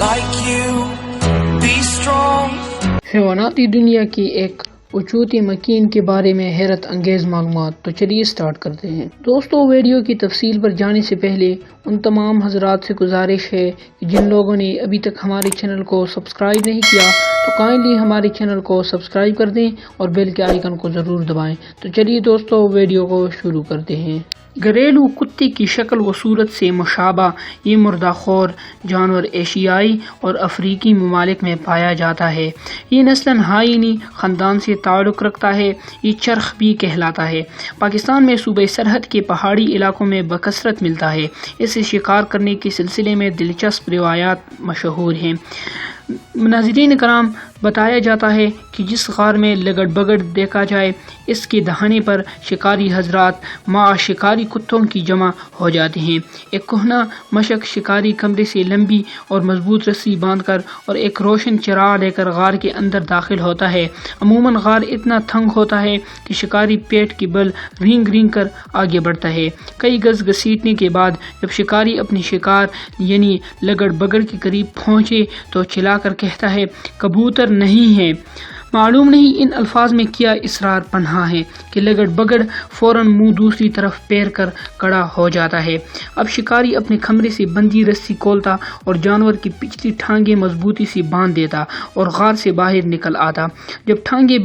like you. Be strong. حیواناتی دنیا کی ایک وجودی مکین کے بارے میں حیرت انگیز معلومات، تو چلیے سٹارٹ کرتے ہیں۔ دوستو، ویڈیو کی تفصیل پر جانے سے پہلے ان تمام حضرات سے گزارش ہے کہ جن لوگوں نے ابھی تک ہمارے چینل کو سبسکرائب نہیں کیا تو کائنڈلی ہمارے چینل کو سبسکرائب کر دیں اور بیل کے آئیکن کو ضرور دبائیں۔ تو چلیے دوستو، ویڈیو کو شروع کرتے ہیں۔ گھریلو کتے کی شکل و صورت سے مشابہ یہ مردہ خور جانور ایشیائی اور افریقی ممالک میں پایا جاتا ہے۔ یہ نسلاً ہائینی خاندان سے تعلق رکھتا ہے۔ یہ چرخ بھی کہلاتا ہے۔ پاکستان میں صوبہ سرحد کے پہاڑی علاقوں میں بکثرت ملتا ہے۔ اسے شکار کرنے کے سلسلے میں دلچسپ روایات مشہور ہیں۔ ناظرین کرام، بتایا جاتا ہے کہ جس غار میں لگڑ بگڑ دیکھا جائے، اس کے دہانے پر شکاری حضرات مع شکاری کتوں کی جمع ہو جاتے ہیں۔ ایک کہنہ مشک شکاری کمرے سے لمبی اور مضبوط رسی باندھ کر اور ایک روشن چراغ لے کر غار کے اندر داخل ہوتا ہے۔ عموماً غار اتنا تنگ ہوتا ہے کہ شکاری پیٹ کے بل رینگ رینگ کر آگے بڑھتا ہے۔ کئی گز گھسیٹنے کے بعد جب شکاری اپنے شکار یعنی لگڑ بگڑ کے قریب پہنچے تو چلا کر کہتا ہے، کبوتر نہیں ہے۔ معلوم نہیں ان الفاظ میں کیا اسرار پنہاں ہے کہ لگڑ بگڑ فوراً منہ دوسری طرف پیر کر کڑا ہو جاتا ہے۔ اب شکاری اپنے کمرے سے بندھی رسی کھولتا اور جانور کی پچھلی ٹانگیں مضبوطی سے باندھ دیتا اور غار سے باہر نکل آتا۔ جب ٹانگیں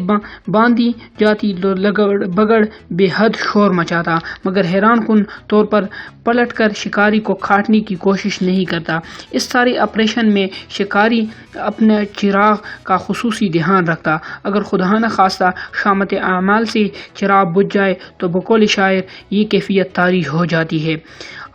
باندھی جاتی تو لگڑ بگڑ بے حد شور مچاتا، مگر حیران کن طور پر پلٹ کر شکاری کو کاٹنے کی کوشش نہیں کرتا۔ اس سارے آپریشن میں شکاری اپنے چراغ کا خصوصی دھیان رکھتا۔ اگر خدا نہ خواستہ شامت اعمال سے چراغ بجھ جائے تو بقول شاعر یہ کیفیت طاری ہو جاتی ہے،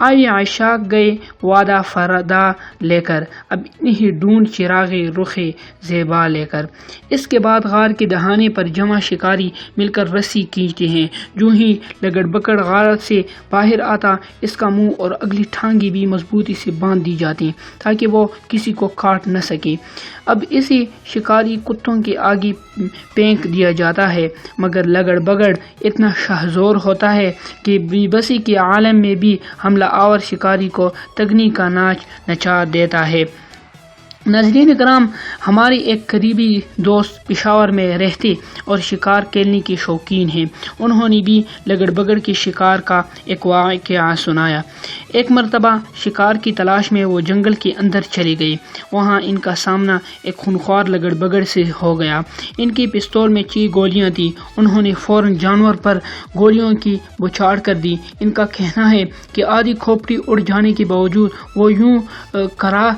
آئے عشاق گئے وعدہ فردا لے کر، اب انہیں ڈھونڈ چراغ رخ زیبا لے کر۔ اس کے بعد غار کے دہانے پر جمع شکاری مل کر رسی کھینچتے ہیں۔ جو ہی لگڑ بگڑ غار سے باہر آتا، اس کا منہ اور اگلی ٹانگیں بھی مضبوطی سے باندھ دی جاتی تاکہ وہ کسی کو کاٹ نہ سکے۔ اب اسے شکاری کتوں کے آگے پھینک دیا جاتا ہے، مگر لگڑ بگڑ اتنا شہزور ہوتا ہے کہ بے بسی کے عالم میں بھی حملہ آور شکاری کو تگنی کا ناچ نچا دیتا ہے۔ ناظرین کرام، ہمارے ایک قریبی دوست پشاور میں رہتے اور شکار کھیلنے کے شوقین ہیں۔ انہوں نے بھی لگڑ بگڑ کے شکار کا ایک واقعہ سنایا۔ ایک مرتبہ شکار کی تلاش میں وہ جنگل کے اندر چلے گئے۔ وہاں ان کا سامنا ایک خونخوار لگڑ بگڑ سے ہو گیا۔ ان کی پستول میں 6 گولیاں تھیں۔ انہوں نے فوراً جانور پر گولیوں کی بچھاڑ کر دی۔ ان کا کہنا ہے کہ آدھی کھوپڑی اڑ جانے کے باوجود وہ یوں کرا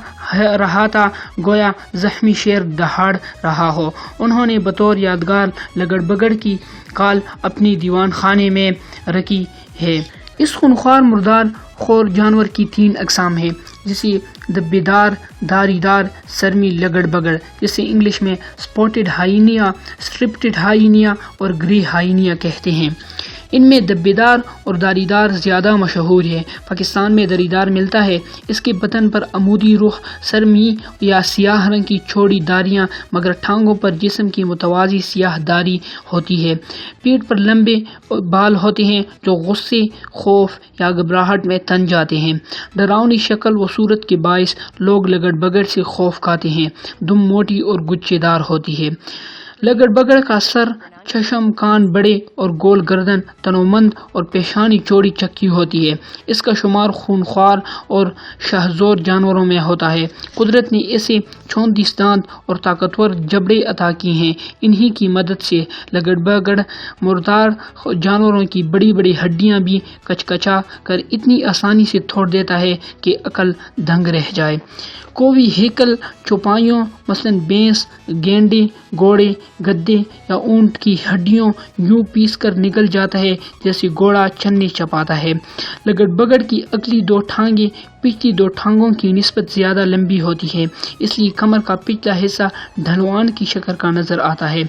رہا تھا گویا زخمی شیر دہاڑ رہا ہو۔ انہوں نے بطور یادگار لگڑ بگڑ کی کال اپنی دیوان خانے میں رکھی ہے۔ اس خونخوار مردار خور جانور کی 3 اقسام ہیں، جسے دبے دار، دھاری دار، سرمی لگڑ بگڑ، جسے انگلش میں سپوٹڈ ہائینیا، سٹرپڈ ہائینیا اور گرے ہائینیا کہتے ہیں۔ ان میں دبے دار اور دھاری دار زیادہ مشہور ہے۔ پاکستان میں دھاری دار ملتا ہے۔ اس کے بدن پر عمودی رخ، سرمی یا سیاہ رنگ کی چوڑی داریاں، مگر ٹانگوں پر جسم کی متوازی سیاہ داری ہوتی ہے۔ پیٹھ پر لمبے بال ہوتے ہیں جو غصے، خوف یا گھبراہٹ میں تن جاتے ہیں۔ ڈراؤنی شکل و صورت کے باعث لوگ لگڑ بگڑ سے خوف کھاتے ہیں۔ دم موٹی اور گچھے دار ہوتی ہے۔ لگڑ بگڑ کا سر، چشم، کان بڑے اور گول گردن تنومند اور پیشانی چوڑی چکی ہوتی ہے۔ اس کا شمار خونخوار اور شہزور جانوروں میں ہوتا ہے۔ قدرت نے اسے 34 دانت اور طاقتور جبڑے عطا کی ہیں۔ انہی کی مدد سے لگڑ بگڑ مردار جانوروں کی بڑی بڑی ہڈیاں بھی کچکچا کر اتنی آسانی سے توڑ دیتا ہے کہ عقل دنگ رہ جائے۔ کوئی ہیکل چوپایوں مثلاً بھینس، گینڈے، گھوڑے، گدھے یا اونٹ کی ہڈیوں یوں پیس کر نکل جاتا ہے جیسے گھوڑا چنے چپاتا ہے۔ لگڑ بگڑ کی اگلی 2 ٹانگیں پچھلی 2 ٹانگوں کی نسبت زیادہ لمبی ہوتی ہے، اس لیے کمر کا پچھلا حصہ ڈھلوان کی شکل کا نظر آتا ہے۔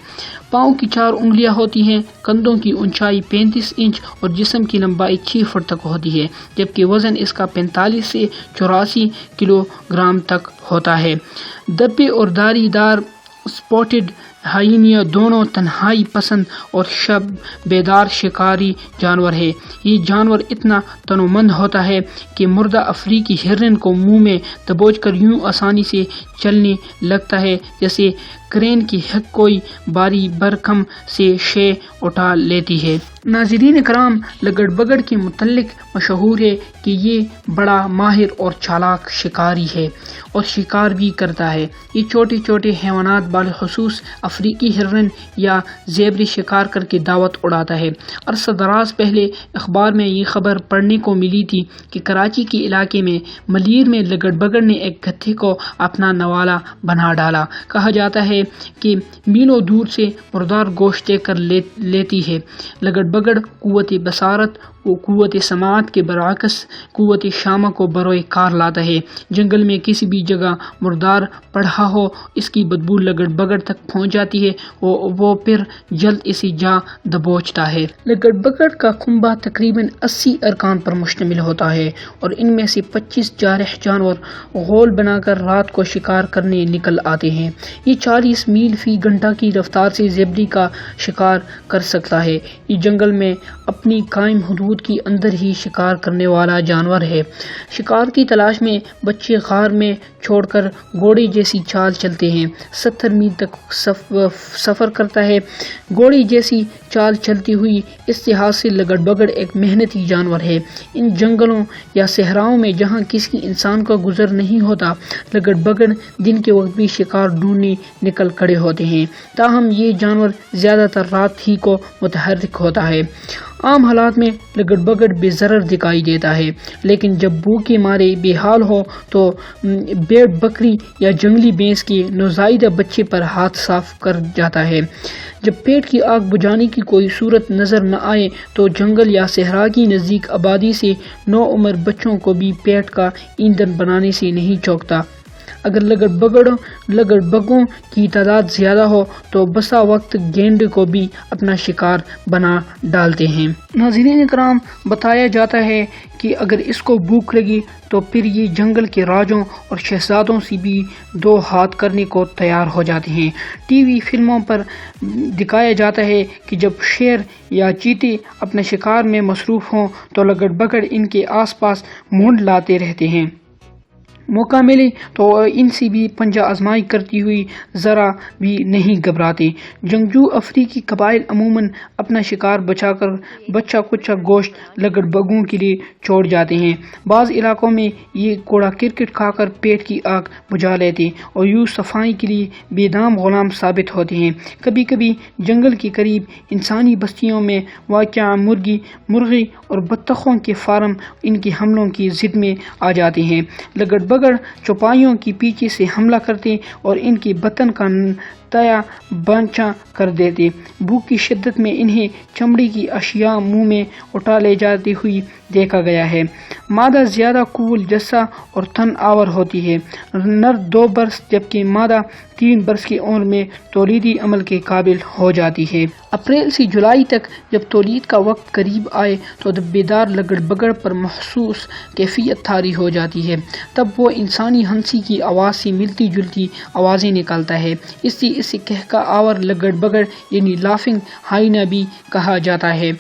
پاؤں کی 4 انگلیاں ہوتی ہیں۔ کندھوں کی اونچائی 35 انچ اور جسم کی لمبائی 6 فٹ تک ہوتی ہے، جبکہ وزن اس کا 45 سے 84 کلو گرام تک ہوتا ہے۔ دبے اور دھاری دار سپوٹڈ ہائینیا دونوں تنہائی پسند اور شب بیدار شکاری جانور ہے۔ یہ جانور اتنا تنومند ہوتا ہے کہ مردہ افریقی ہرن کو منہ میں دبوچ کر یوں آسانی سے چلنے لگتا ہے جیسے کرین کی ہک کوئی باری برکم سے شے اٹھا لیتی ہے۔ ناظرین کرام، لگڑ بگڑ کے متعلق مشہور ہے کہ یہ بڑا ماہر اور چالاک شکاری ہے اور شکار بھی کرتا ہے۔ یہ چھوٹے چھوٹے حیوانات بالخصوص افریقی ہرن یا زیبرے شکار کر کے دعوت اڑاتا ہے۔ عرصہ دراز پہلے اخبار میں یہ خبر پڑھنے کو ملی تھی کہ کراچی کے علاقے میں ملیر میں لگڑ بگڑ نے ایک گدھے کو اپنا نوالا بنا ڈالا۔ کہا جاتا ہے کہ میلوں دور سے مردار گوشت دے کر لیتی ہے۔ لگڑ بگڑ قوت بصارت و قوت سماعت کے برعکس قوت شامہ کو بروئے کار لاتا ہے۔ جنگل میں کسی بھی جگہ مردار پڑا ہو، اس کی بدبو لگڑ بگڑ تک پہنچ جاتی ہے، وہ پھر جلد اسے جا دبوچتا ہے۔ لگڑ بگڑ کا کنبہ تقریباً 80 ارکان پر مشتمل ہوتا ہے اور ان میں سے 25 جارح جانور غول بنا کر رات کو شکار کرنے نکل آتے ہیں۔ یہ 40 میل فی گھنٹہ کی رفتار سے زیبرے کا شکار کر سکتا ہے۔ یہ جنگل میں اپنی قائم حدود کے اندر ہی شکار کرنے والا جانور ہے۔ شکار کی تلاش میں بچے غار میں چھوڑ کر گھوڑے جیسی چال چلتے ہیں۔ 70 میل تک سفر کرتا ہے۔ گھوڑے جیسی چال چلتی ہوئی اس لحاظ سے لگڑ بگڑ ایک محنتی جانور ہے۔ ان جنگلوں یا صحراؤں میں جہاں کسی انسان کا گزر نہیں ہوتا، لگڑ بگڑ دن کے وقت بھی شکار ڈھونڈنے نکل کھڑے ہوتے ہیں۔ تاہم یہ جانور زیادہ تر رات ہی کو متحرک ہوتا ہے۔ عام حالات میں لگڑ بگڑ بے ضرر دکھائی دیتا ہے، لیکن جب بھوک کے مارے بے حال ہو تو بھیڑ بکری یا جنگلی بھینس کے نوزائیدہ بچے پر ہاتھ صاف کر جاتا ہے۔ جب پیٹ کی آگ بجھانے کی کوئی صورت نظر نہ آئے تو جنگل یا صحرا کی نزدیک آبادی سے نوعمر بچوں کو بھی پیٹ کا ایندھن بنانے سے نہیں چوکتا۔ اگر لگڑ بگوں کی تعداد زیادہ ہو تو بسا وقت گینڈے کو بھی اپنا شکار بنا ڈالتے ہیں۔ ناظرین کرام، بتایا جاتا ہے کہ اگر اس کو بھوک لگی تو پھر یہ جنگل کے راجوں اور شہزادوں سے بھی دو ہاتھ کرنے کو تیار ہو جاتے ہیں۔ ٹی وی فلموں پر دکھایا جاتا ہے کہ جب شیر یا چیتے اپنے شکار میں مصروف ہوں تو لگڑ بگڑ ان کے آس پاس مونڈ لاتے رہتے ہیں۔ موقع ملے تو ان سے بھی پنجہ آزمائی کرتی ہوئی ذرا بھی نہیں گھبراتے۔ جنگجو افریقی قبائل عموماً اپنا شکار بچہ کچا گوشت لگڑ بگوں کے لیے چھوڑ جاتے ہیں۔ بعض علاقوں میں یہ کوڑا کرکٹ کھا کر پیٹ کی آگ بجھا لیتے اور یوں صفائی کے لیے بے دام غلام ثابت ہوتے ہیں۔ کبھی کبھی جنگل کے قریب انسانی بستیوں میں واقع مرغی اور بطخوں کے فارم ان کے حملوں کی زد میں آ جاتے ہیں۔ لگڑ بگڑ چوپایوں کے پیچھے سے حملہ کرتے اور ان کے بطن کا تیا بانچا کر دیتے۔ بھوک کی شدت میں انہیں چمڑی کی اشیاء منہ میں اٹھا لے جاتی ہوئی دیکھا گیا ہے۔ مادہ زیادہ قول جسا اور تن آور ہوتی ہے۔ نر 2 برس جبکہ مادہ 3 برس کی عمر میں تولیدی عمل کے قابل ہو جاتی ہے۔ اپریل سے جولائی تک جب تولید کا وقت قریب آئے تو بیدار لگڑ بگڑ پر محسوس کیفیت طاری ہو جاتی ہے۔ تب وہ انسانی ہنسی کی آواز سے ملتی جلتی آوازیں نکالتا ہے، اس لیے اسے کہکا آور لگڑ بگڑ یعنی لافنگ ہائینا بھی کہا جاتا ہے۔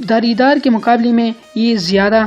داریدار کے مقابلے میں یہ زیادہ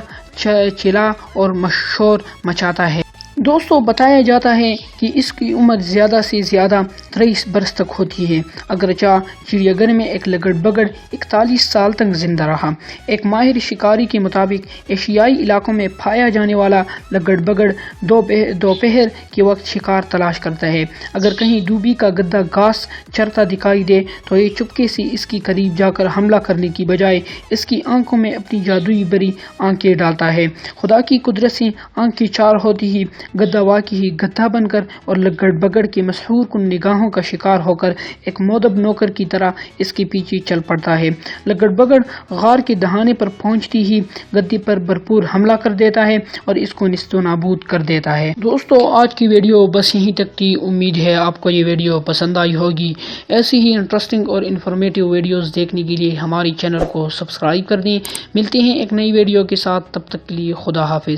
چلا اور شور مچاتا ہے۔ دوستو، بتایا جاتا ہے کہ اس کی عمر زیادہ سے زیادہ 23 برس تک ہوتی ہے۔ اگرچہ چڑیا گھر میں ایک لگڑ بگڑ 41 سال تک زندہ رہا۔ ایک ماہر شکاری کے مطابق ایشیائی علاقوں میں پایا جانے والا لگڑ بگڑ دوپہر کے وقت شکار تلاش کرتا ہے۔ اگر کہیں دوبی کا گدھا گھاس چرتا دکھائی دے تو یہ چپکے سے اس کے قریب جا کر حملہ کرنے کی بجائے اس کی آنکھوں میں اپنی جادوئی بری آنکھیں ڈالتا ہے۔ خدا کی قدرت سے آنکھیں چار ہوتی ہی گدھا واقعی گدھا بن کر اور لگڑ بگڑ کے مسحور کن نگاہوں کا شکار ہو کر ایک مودب نوکر کی طرح اس کے پیچھے چل پڑتا ہے۔ لگڑ بگڑ غار کے دہانے پر پہنچتی ہی گدھے پر بھرپور حملہ کر دیتا ہے اور اس کو نیست و نابود کر دیتا ہے۔ دوستو، آج کی ویڈیو بس یہیں تک تھی۔ امید ہے آپ کو یہ ویڈیو پسند آئی ہوگی۔ ایسی ہی انٹرسٹنگ اور انفارمیٹیو ویڈیوز دیکھنے کے لیے ہماری چینل کو سبسکرائب کر دیں۔ ملتے ہیں ایک نئی ویڈیو کے ساتھ، تب تک کے لیے خدا حافظ۔